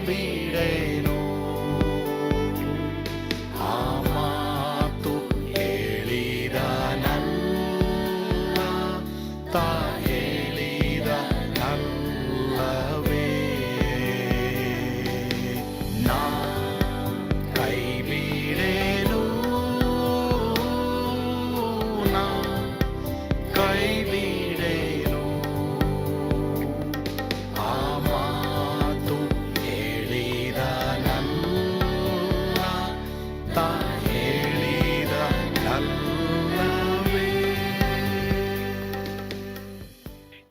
ಬಿಡೇನು. ಆ ಮಾತು ಹೇಳಿದನಲ್ಲ, ತಾ ಹೇಳಿದನಲ್ಲವೇ. ನಾ ಕೈ ಬಿಡೇನು, ನಾ ಕೈ ಬಿಡೇನು. ಆ ಮಾತು ಹೇಳಿದನಲ್ಲ, ತಾ ಹೇಳಿದನಲ್ಲವೇ.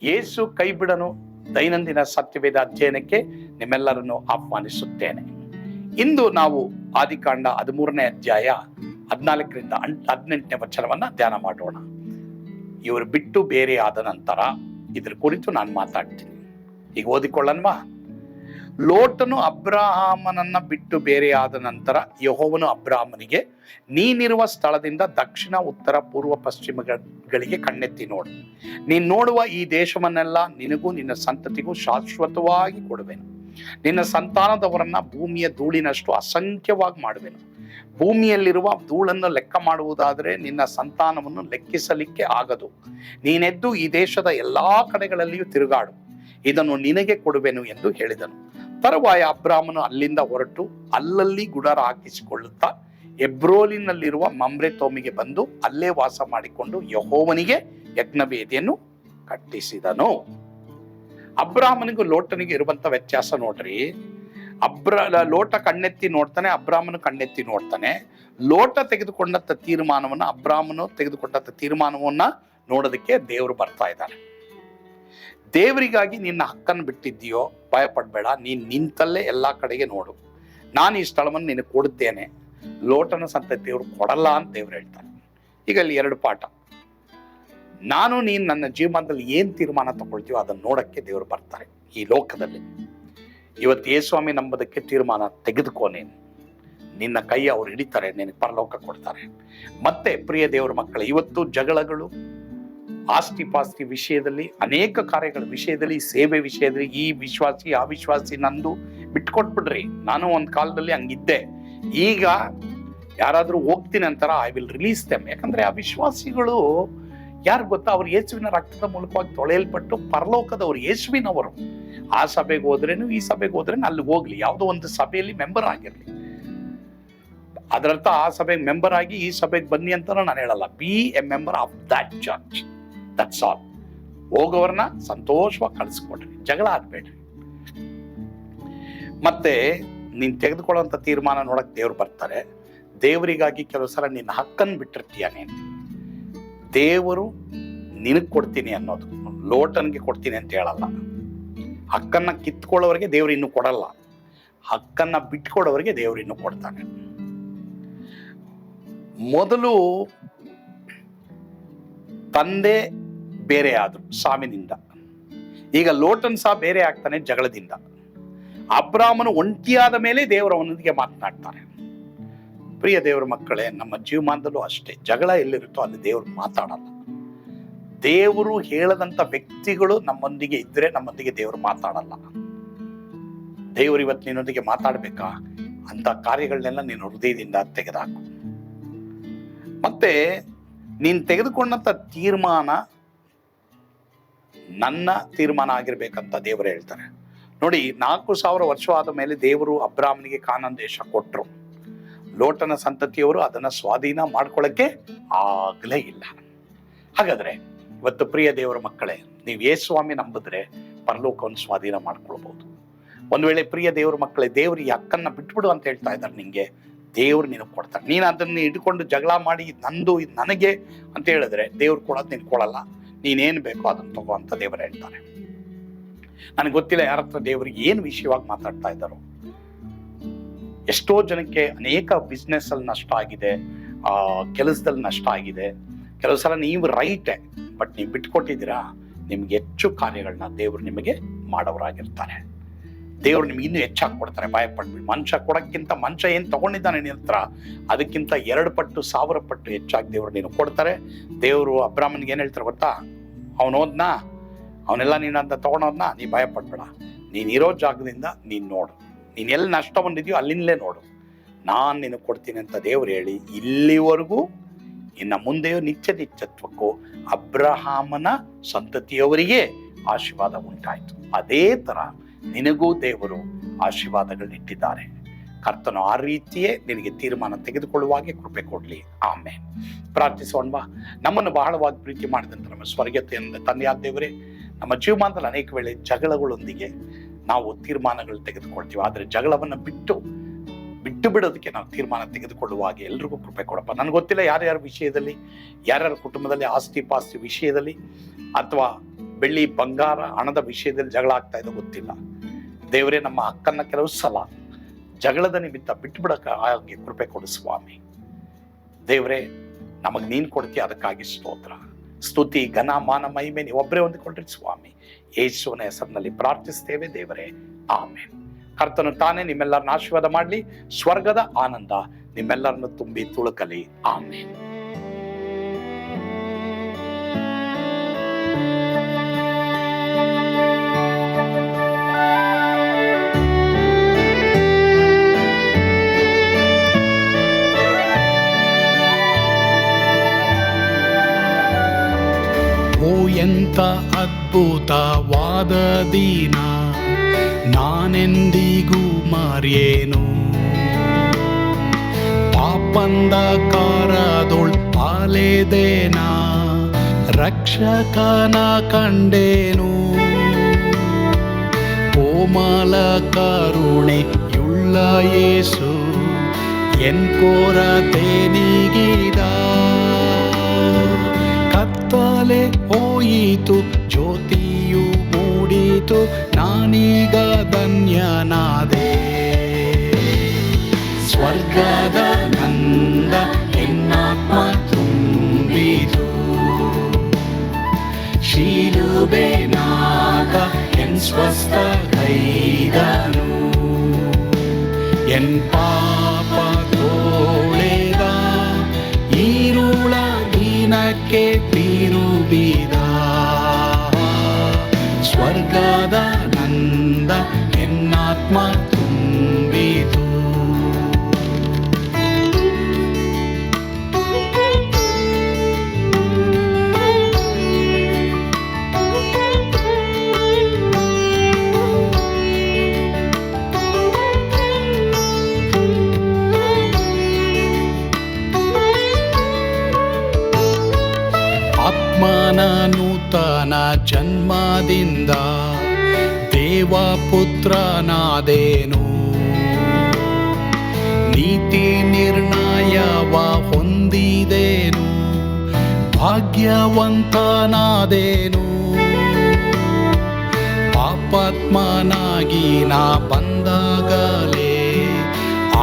ಯೇಸು ಕೈ ಬಿಡನು ದೈನಂದಿನ ಸತ್ಯವೇದ ಅಧ್ಯಯನಕ್ಕೆ ನಿಮ್ಮೆಲ್ಲರನ್ನು ಆಹ್ವಾನಿಸುತ್ತೇನೆ. ಇಂದು ನಾವು ಆದಿಕಾಂಡ 13ನೇ ಅಧ್ಯಾಯ 14ರಿಂದ 18ನೇ ವಚನವನ್ನ ಧ್ಯಾನ ಮಾಡೋಣ. ಇವರು ಬಿಟ್ಟು ಬೇರೆ ಆದ ನಂತರ ಇದ್ರ ಕುರಿತು ನಾನು ಮಾತಾಡ್ತೀನಿ. ಈಗ ಓದಿಕೊಳ್ಳನ್ವಾ. ಲೋಟನು ಅಬ್ರಹಾಮನನ್ನ ಬಿಟ್ಟು ಬೇರೆ ಆದ ನಂತರ ಯೆಹೋವನು ಅಬ್ರಹಾಮನಿಗೆ, ನೀನಿರುವ ಸ್ಥಳದಿಂದ ದಕ್ಷಿಣ, ಉತ್ತರ, ಪೂರ್ವ, ಪಶ್ಚಿಮಗಳಿಗೆ ಕಣ್ಣೆತ್ತಿ ನೋಡು. ನೀನು ನೋಡುವ ಈ ದೇಶವನ್ನೆಲ್ಲ ನಿನಗೂ ನಿನ್ನ ಸಂತತಿಗೂ ಶಾಶ್ವತವಾಗಿ ಕೊಡುವೆನು. ನಿನ್ನ ಸಂತಾನದವರನ್ನ ಭೂಮಿಯ ಧೂಳಿನಷ್ಟು ಅಸಂಖ್ಯವಾಗಿ ಮಾಡುವೆನು. ಭೂಮಿಯಲ್ಲಿರುವ ಧೂಳನ್ನು ಲೆಕ್ಕ ಮಾಡುವುದಾದರೆ ನಿನ್ನ ಸಂತಾನವನ್ನು ಲೆಕ್ಕಿಸಲಿಕ್ಕೆ ಆಗದು. ನೀನೆದ್ದು ಈ ದೇಶದ ಎಲ್ಲಾ ಕಡೆಗಳಲ್ಲಿಯೂ ತಿರುಗಾಡು, ಇದನ್ನು ನಿನಗೆ ಕೊಡುವೆನು ಎಂದು ಹೇಳಿದನು. ತರುವಾಯ ಅಬ್ರಾಮನು ಅಲ್ಲಿಂದ ಹೊರಟು ಅಲ್ಲಲ್ಲಿ ಗುಡಾರ ಹಾಕಿಸಿಕೊಳ್ಳುತ್ತಾ ಎಬ್ರೋಲಿನಲ್ಲಿರುವ ಮಮ್ರೆ ತೋಮಿಗೆ ಬಂದು ಅಲ್ಲೇ ವಾಸ ಮಾಡಿಕೊಂಡು ಯೆಹೋವನಿಗೆ ಯಜ್ಞವೇದಿಯನ್ನು ಕಟ್ಟಿಸಿದನು. ಅಬ್ರಾಮನಿಗೂ ಲೋಟನಿಗೆ ಇರುವಂತ ವ್ಯತ್ಯಾಸ ನೋಡ್ರಿ. ಲೋಟ ಕಣ್ಣೆತ್ತಿ ನೋಡ್ತಾನೆ, ಅಬ್ರಾಮನು ಕಣ್ಣೆತ್ತಿ ನೋಡ್ತಾನೆ. ಲೋಟ ತೆಗೆದುಕೊಂಡಂತ ತೀರ್ಮಾನವನ್ನ, ಅಬ್ರಾಮನು ತೆಗೆದುಕೊಂಡಂತ ತೀರ್ಮಾನವನ್ನ ನೋಡೋದಕ್ಕೆ ದೇವರು ಬರ್ತಾ ಇದ್ದಾನೆ. ದೇವರಿಗಾಗಿ ನಿನ್ನ ಹಕ್ಕನ್ನು ಬಿಟ್ಟಿದ್ದೀಯೋ ಭಯಪಡಬೇಡ, ನೀನ್ ನಿಂತಲ್ಲೇ ಎಲ್ಲಾ ಕಡೆಗೆ ನೋಡು, ನಾನು ಈ ಸ್ಥಳವನ್ನು ನಿನಗೆ ಕೊಡುತ್ತೇನೆ. ಲೋಟನ ಸಂತತಿ ದೇವರು ಕೊಡಲ್ಲ ಅಂತ ದೇವ್ರು ಹೇಳ್ತಾನೆ. ಈಗ ಅಲ್ಲಿ 2 ಪಾಠ. ನೀನ್ ನನ್ನ ಜೀವನದಲ್ಲಿ ಏನ್ ತೀರ್ಮಾನ ತಗೊಳ್ತೀವೋ ಅದನ್ನ ನೋಡಕ್ಕೆ ದೇವರು ಬರ್ತಾರೆ ಈ ಲೋಕದಲ್ಲಿ. ಇವತ್ತು ಯೇಸುಸ್ವಾಮಿ ನಂಬೋದಕ್ಕೆ ತೀರ್ಮಾನ ತೆಗೆದುಕೋ. ನಿನ್ನ ಕೈ ಅವ್ರು ಹಿಡಿತಾರೆ, ನಿನಗೆ ಪರಲೋಕ ಕೊಡ್ತಾರೆ. ಮತ್ತೆ ಪ್ರಿಯ ದೇವರ ಮಕ್ಕಳೇ, ಇವತ್ತು ಜಗಳಗಳು, ಆಸ್ತಿ ಪಾಸ್ತಿ ವಿಷಯದಲ್ಲಿ, ಅನೇಕ ಕಾರ್ಯಗಳ ವಿಷಯದಲ್ಲಿ, ಸೇವೆ ವಿಷಯದಲ್ಲಿ, ಈ ವಿಶ್ವಾಸಿ ಆ ವಿಶ್ವಾಸಿ ನಂದು ಬಿಟ್ಕೊಟ್ಬಿಡ್ರಿ. ನಾನು ಒಂದ್ ಕಾಲದಲ್ಲಿ ಹಂಗಿದ್ದೆ. ಈಗ ಯಾರಾದ್ರೂ ಹೋಗ್ತೀನಿ ಅಂತಾರ, ಐ ವಿಲ್ ರಿಲೀಸ್ ದೆಮ್. ಯಾಕಂದ್ರೆ ಆ ವಿಶ್ವಾಸಿಗಳು ಯಾರು ಗೊತ್ತಾ, ಅವ್ರು ಯೇಸುವಿನ ರಕ್ತದ ಮೂಲಕವಾಗಿ ತೊಳೆಯಲ್ಪಟ್ಟು ಪರಲೋಕದವರು, ಯೇಸುವಿನವರು. ಆ ಸಭೆಗೆ ಹೋದ್ರೇನು ಈ ಸಭೆಗೆ ಹೋದ್ರೇನು ಅಲ್ಲಿ ಹೋಗ್ಲಿ, ಯಾವುದೋ ಒಂದು ಸಭೆಯಲ್ಲಿ ಮೆಂಬರ್ ಆಗಿರ್ಲಿ. ಅದರರ್ಥ ಆ ಸಭೆಗೆ ಮೆಂಬರ್ ಆಗಿ ಈ ಸಭೆಗೆ ಬನ್ನಿ ಅಂತ ನಾನು ಹೇಳಲ್ಲ. Be a member of that church, that's all. ಹೋಗೋವ್ರನ್ನ ಸಂತೋಷವಾಗಿ ಕಳಿಸ್ಕೊಡ್ರಿ, ಜಗಳ ಆಗ್ಬೇಡ್ರಿ. ಮತ್ತೆ ನೀನ್ ತೆಗೆದುಕೊಳ್ಳುವಂತ ತೀರ್ಮಾನ ನೋಡಕ್ ದೇವ್ರು ಬರ್ತಾರೆ. ದೇವರಿಗಾಗಿ ಕೆಲವು ಸಲ ನಿನ್ನ ಹಕ್ಕನ್ನು ಬಿಟ್ಟಿರ್ತೀಯ. ನೀನು ದೇವರು ನಿನಗ್ ಕೊಡ್ತೀನಿ ಅನ್ನೋದು, ಲೋಟನ್ಗೆ ಕೊಡ್ತೀನಿ ಅಂತ ಹೇಳಲ್ಲ. ಹಕ್ಕನ್ನ ಕಿತ್ಕೊಳ್ಳೋವರಿಗೆ ದೇವ್ರು ಇನ್ನು ಕೊಡಲ್ಲ, ಹಕ್ಕನ್ನ ಬಿಟ್ಕೊಡೋವರಿಗೆ ದೇವ್ರು ಇನ್ನು ಕೊಡ್ತಾನೆ. ಮೊದಲು ತಂದೆ ಬೇರೆ ಆದ್ರು ಸಾವಿನಿಂದ, ಈಗ ಲೋಟನ್ ಸಹ ಬೇರೆ ಆಗ್ತಾನೆ ಜಗಳದಿಂದ. ಅಬ್ರಾಮನು ಒಂಟಿಯಾದ ಮೇಲೆ ದೇವರು ಅವನೊಂದಿಗೆ ಮಾತನಾಡ್ತಾನೆ. ಪ್ರಿಯ ದೇವರ ಮಕ್ಕಳೇ, ನಮ್ಮ ಜೀವಮಾನದಲ್ಲೂ ಅಷ್ಟೇ, ಜಗಳ ಎಲ್ಲಿರುತ್ತೋ ಅಲ್ಲಿ ದೇವರು ಮಾತಾಡಲ್ಲ. ದೇವರು ಹೇಳದಂತ ವ್ಯಕ್ತಿಗಳು ನಮ್ಮೊಂದಿಗೆ ಇದ್ರೆ ನಮ್ಮೊಂದಿಗೆ ದೇವರು ಮಾತಾಡಲ್ಲ. ದೇವರು ಇವತ್ತು ನಿನ್ನೊಂದಿಗೆ ಮಾತಾಡ್ಬೇಕಾ ಅಂತ ಕಾರ್ಯಗಳನ್ನೆಲ್ಲ ನೀನು ಹೃದಯದಿಂದ ತೆಗೆದಾಕು. ಮತ್ತೆ ನೀನ್ ತೆಗೆದುಕೊಂಡಂತ ತೀರ್ಮಾನ ನನ್ನ ತೀರ್ಮಾನ ಆಗಿರ್ಬೇಕಂತ ದೇವರು ಹೇಳ್ತಾರೆ. ನೋಡಿ, 4,000 ವರ್ಷ ಆದ ಮೇಲೆ ದೇವರು ಅಬ್ರಾಮನಿಗೆ ಕಾನಾನ್ ದೇಶ ಕೊಟ್ರು. ಲೋಟನ ಸಂತತಿಯವರು ಅದನ್ನ ಸ್ವಾಧೀನ ಮಾಡ್ಕೊಳ್ಳಕ್ಕೆ ಆಗಲೇ ಇಲ್ಲ. ಹಾಗಾದ್ರೆ ಇವತ್ತು ಪ್ರಿಯ ದೇವರ ಮಕ್ಕಳೇ, ನೀವು ಯೇಸುಸ್ವಾಮಿ ನಂಬಿದ್ರೆ ಪರಲೋಕವನ್ನು ಸ್ವಾಧೀನ ಮಾಡ್ಕೊಳ್ಬಹುದು. ಒಂದ್ ವೇಳೆ ಪ್ರಿಯ ದೇವರ ಮಕ್ಕಳೇ, ದೇವ್ರು ಈ ಹಕ್ಕನ್ನ ಬಿಟ್ಬಿಡು ಅಂತ ಹೇಳ್ತಾ ಇದ್ದಾರೆ ನಿಂಗೆ, ದೇವ್ರು ನಿನಗೆ ಕೊಡ್ತಾರೆ. ನೀನು ಅದನ್ನ ಹಿಡ್ಕೊಂಡು ಜಗಳ ಮಾಡಿ ನಂದು ಇದು ನನಗೆ ಅಂತ ಹೇಳಿದ್ರೆ ದೇವ್ರು ಕೊಡೋದು ನೀನು ಕೊಡಲ್ಲ. ನೀನೇನು ಬೇಕೋ ಅದನ್ನ ತಗೋ ಅಂತ ದೇವರು ಹೇಳ್ತಾರೆ. ನನಗೆ ಗೊತ್ತಿಲ್ಲ ಯಾರ ಹತ್ರ ದೇವರಿಗೆ ಏನು ವಿಷಯವಾಗಿ ಮಾತಾಡ್ತಾ ಇದ್ದಾರೋ. ಎಷ್ಟೋ ಜನಕ್ಕೆ ಅನೇಕ ಬಿಸ್ನೆಸ್ ಅಲ್ಲಿ ನಷ್ಟ ಆಗಿದೆ, ಕೆಲಸದಲ್ಲಿ ನಷ್ಟ ಆಗಿದೆ. ಕೆಲವು ಸಲ ನೀವು ರೈಟೇ, ಬಟ್ ನೀವು ಬಿಟ್ಕೊಟ್ಟಿದ್ದೀರಾ, ನಿಮ್ಗೆ ಹೆಚ್ಚು ಕಾರ್ಯಗಳನ್ನ ದೇವರು ನಿಮಗೆ ಮಾಡೋರಾಗಿರ್ತಾರೆ. ದೇವ್ರು ನಿಮ್ಗೆ ಇನ್ನೂ ಹೆಚ್ಚಾಗಿ ಕೊಡ್ತಾರೆ. ಭಯಪಡ್ಬಿಡಿ. ಮನುಷ್ಯ ಕೊಡಕ್ಕಿಂತ ಮನುಷ್ಯ ಏನ್ ತಗೊಂಡಿದ್ದಾನೆ ನಿನ್ನ ಹತ್ರ ಅದಕ್ಕಿಂತ 2 ಪಟ್ಟು 1000 ಪಟ್ಟು ಹೆಚ್ಚಾಗಿ ದೇವ್ರು ನೀನು ಕೊಡ್ತಾರೆ. ದೇವರು ಅಬ್ರಾಮನ್ಗೆ ಏನ್ ಹೇಳ್ತಾರೆ ಗೊತ್ತಾ, ಅವನೆಲ್ಲ ನೀನಂತ ತಗೊಳೋದ್ನ ನೀ ಭಯಪಡ್ಬೇಡ, ನೀನ್ ಇರೋ ಜಾಗದಿಂದ ನೀನ್ ನೋಡು, ನೀನು ಎಲ್ಲಿ ನಷ್ಟ ಹೊಂದಿದೆಯೋ ಅಲ್ಲಿಂದಲೇ ನೋಡು, ನಾನು ನಿನಗೆ ಕೊಡ್ತೀನಿ ಅಂತ ದೇವ್ರು ಹೇಳಿ ಇಲ್ಲಿವರೆಗೂ ಇನ್ನು ಮುಂದೆಯೂ ನಿತ್ಯತ್ವಕ್ಕೂ ಅಬ್ರಹಾಮನ ಸಂತತಿಯವರಿಗೆ ಆಶೀರ್ವಾದ ಉಂಟಾಯಿತು. ಅದೇ ಥರ ನಿನಗೂ ದೇವರು ಆಶೀರ್ವಾದಗಳನ್ನಿಟ್ಟಿದ್ದಾರೆ. ಕರ್ತನು ಆ ರೀತಿಯೇ ನಿನಗೆ ತೀರ್ಮಾನ ತೆಗೆದುಕೊಳ್ಳುವಾಗೆ ಕೃಪೆ ಕೊಡಲಿ. ಆಮೇಲೆ ಪ್ರಾರ್ಥಿಸೋಣ. ನಮ್ಮನ್ನು ಬಹಳವಾಗಿ ಪ್ರೀತಿ ಮಾಡಿದಂಥ ನಮ್ಮ ಸ್ವರ್ಗತೆಯಿಂದ ತಂದೆಯಾದ ದೇವರೇ, ನಮ್ಮ ಜೀವಮಾನದಲ್ಲಿ ಅನೇಕ ವೇಳೆ ಜಗಳಗಳೊಂದಿಗೆ ನಾವು ತೀರ್ಮಾನಗಳು ತೆಗೆದುಕೊಳ್ತೀವಿ. ಆದರೆ ಜಗಳವನ್ನು ಬಿಟ್ಟು ಬಿಡೋದಕ್ಕೆ ನಾವು ತೀರ್ಮಾನ ತೆಗೆದುಕೊಳ್ಳುವಾಗೆ ಎಲ್ರಿಗೂ ಕೃಪೆ ಕೊಡಪ್ಪ. ನನಗೆ ಗೊತ್ತಿಲ್ಲ ಯಾರ್ಯಾರ ವಿಷಯದಲ್ಲಿ, ಯಾರ್ಯಾರ ಕುಟುಂಬದಲ್ಲಿ ಆಸ್ತಿ ಪಾಸ್ತಿ ವಿಷಯದಲ್ಲಿ ಅಥವಾ ಬೆಳ್ಳಿ ಬಂಗಾರ ಹಣದ ವಿಷಯದಲ್ಲಿ ಜಗಳ ಆಗ್ತಾ ಇದೆ ಗೊತ್ತಿಲ್ಲ. ದೇವರೇ, ನಮ್ಮ ಹಕ್ಕನ್ನ ಕೆಲವು ಸಲ ಜಗಳದ ನಿಮಿತ್ತ ಬಿಟ್ಟು ಬಿಡಕ್ಕೆ ಹಾಗೆ ಕೃಪೆ ಕೊಡು ಸ್ವಾಮಿ. ದೇವರೇ, ನಮಗೆ ನೀನು ಕೊಡ್ತೀಯ, ಅದಕ್ಕಾಗಿ ಸ್ತೋತ್ರ. ಸ್ತುತಿ ಘನ ಮಾನ ಮಹಿಮೆ ನೀವೊಬ್ಬರೇ ಹೊಂದಿಕೊಳ್ಳ್ರಿ ಸ್ವಾಮಿ. ಯೇಸುವಿನ ಹೆಸರಿನಲ್ಲಿ ಪ್ರಾರ್ಥಿಸ್ತೇವೆ ದೇವರೇ, ಆಮೇನ್. ಕರ್ತನು ತಾನೇ ನಿಮ್ಮೆಲ್ಲರನ್ನ ಆಶೀರ್ವಾದ ಮಾಡಲಿ. ಸ್ವರ್ಗದ ಆನಂದ ನಿಮ್ಮೆಲ್ಲರನ್ನು ತುಂಬಿ ತುಳುಕಲಿ. ಆಮೇನ್. ಎಂಥ ಅದ್ಭುತವಾದ ದಿನ, ನಾನೆಂದಿಗೂ ಮರೆಯೇನು. ಪಾಪಂಧಕಾರದೊಳ್ ಅಲೆದೇನ, ರಕ್ಷಕನ ಕಂಡೇನು. ಕೋಮಲ ಕರುಣೆಯುಳ್ಳ ಯೇಸು ಎನ್ ಕೊರತೆ ನೀಗಿದ. ಕತ್ತಲೆ ಹೋಯಿತು, ಜ್ಯೋತಿಯು ಮೂಡಿತು, ನಾನೀಗ ಧನ್ಯನಾದೆ. ಸ್ವರ್ಗದ ನಂದ ಎನ್ನಾತ್ಮ ತುಂಬಿತು, ಶಿಲುಬೆನಾಗ ಎನ್ ಸ್ವಸ್ಥ ಕೈದನು. ಎನ್ ಪಾಪ ತೋಳೆದ, ಈರುಳ ದಿನಕ್ಕೆ ತಿರುಗಿದ. ಸ್ವರ್ಗದ ನಂದ ಎನ್ನಾತ್ಮ ತುಂಬಿತು. ಆತ್ಮನ ನೂತನ ಜನ್ಮದಿಂದ ದೇವಪುತ್ರನಾದೇನು. ನೀತಿ ನಿರ್ಣಯವ ಹೊಂದಿದೇನು, ಭಾಗ್ಯವಂತನಾದೇನು. ಪಾಪಾತ್ಮನಾಗಿ ನಾ ಬಂದಾಗಲೇ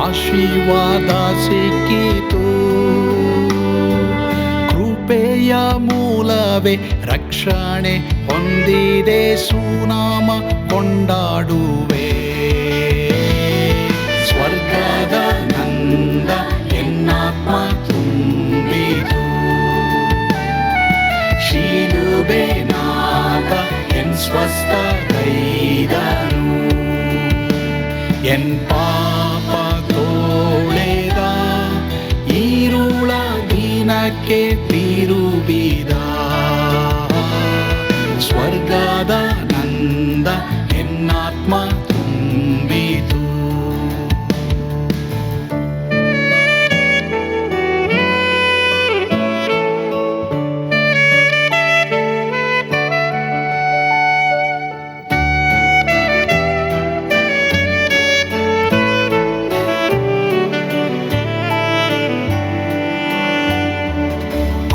ಆಶೀರ್ವಾದ ಸಿಕ್ಕಿತು. ಕೃಪೆಯ ಮೂಲವೇ ರಕ್ಷಣೆ ಹೊಂದಿದೆ, ಸುನಾಮ ಕೊಂಡಾಡುವೆ. ಸ್ವರ್ಗದ ನಂದ ಎನ್ನಾತ್ಮ ತುಂಬಿತು, ಶಿಲುಬೆನಾಗ ಎನ್ ಸ್ವಸ್ಥ ಕೈದನು. ಎನ್ ಪಾಪ ತೋಳೆದ, ಈರುಳ ದಿನಕ್ಕೆ ತಿರುಗಿದ. ಸ್ವರ್ಗದ ನಂದ ಎನ್ನಾತ್ಮ ತುಂಬಿತು.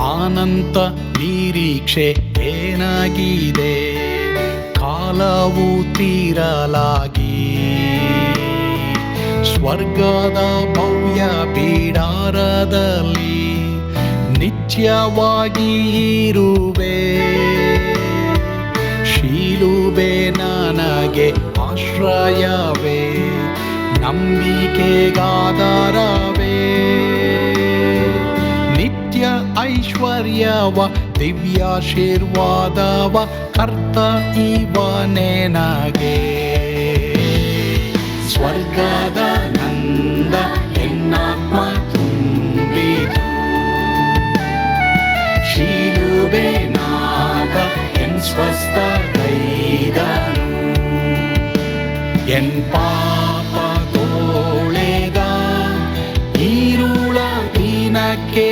ಅನಂತ ನಿರೀಕ್ಷೆ ಏನಾಗಿದೆ, ಕಾಲವು ತೀರಲಾಗಿ. ಸ್ವರ್ಗದ ಭವ್ಯ ಬಿಡಾರದಲ್ಲಿ ನಿತ್ಯವಾಗಿ ಇರುವೆ. ಶಿಲುಬೆ ನನಗೆ ಆಶ್ರಯವೇ, ನಂಬಿಕೆಗಾಧಾರವೇ. ನಿತ್ಯ ಐಶ್ವರ್ಯವ ದಿವ್ಯಾಶೀರ್ವಾದವ ಕರ್ತ ಇವನೇ ನಗೆ. ಸ್ವರ್ಗದ ನಂದ ಎನ್ನಾತ್ಮ ತುಂಬಿತು. ಶಿಲುಬೆನಾಗ ಎನ್ ಸ್ವಸ್ಥ ಕೈದನು, ಎನ್ ಪಾಪ ತೋಳೆದ ಈರುಳ ದಿನಕ್ಕೆ